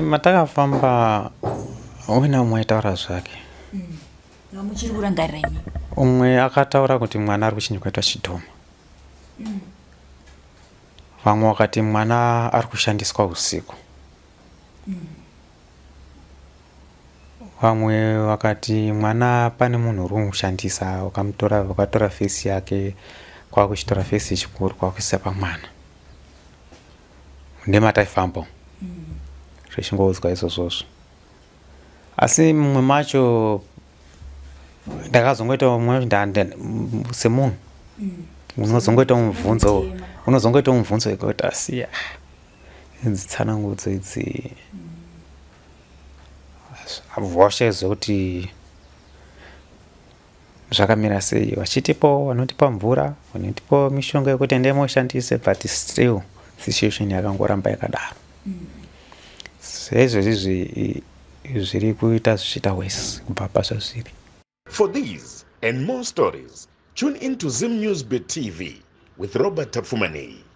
Matakafamba wina umwe taura zvake. Muchiri kurangarira imi. Umwe akataura kuti mwana ari kuchinjikwa chidhoma. Vamwe wakati mwana ari kushandiswa usiku. Vamwe wakati mwana pane munhu uri kumushandisa wakatora face yake kwakuchitora face chikuru kwakuisa pamwana. Ndemataifambo. Zvichingouzwa izvozvo. Asi mumwe macho ndakazongoita umwe semunhu unozongoita mubvunzo wekuti asiya idzi tsanangudzo idzi voshaizwa kuti zvakamira sei. Vachitipo vanotipa mvura, vanotipa mishonga yekuti ende moshandise, but still situation yakangoramba yakadaro. Izvozvi zviri kuita zvichita worse kubva pazvazviri. For these and more stories, tune into Zim News Bit TV with Robert Tafumani.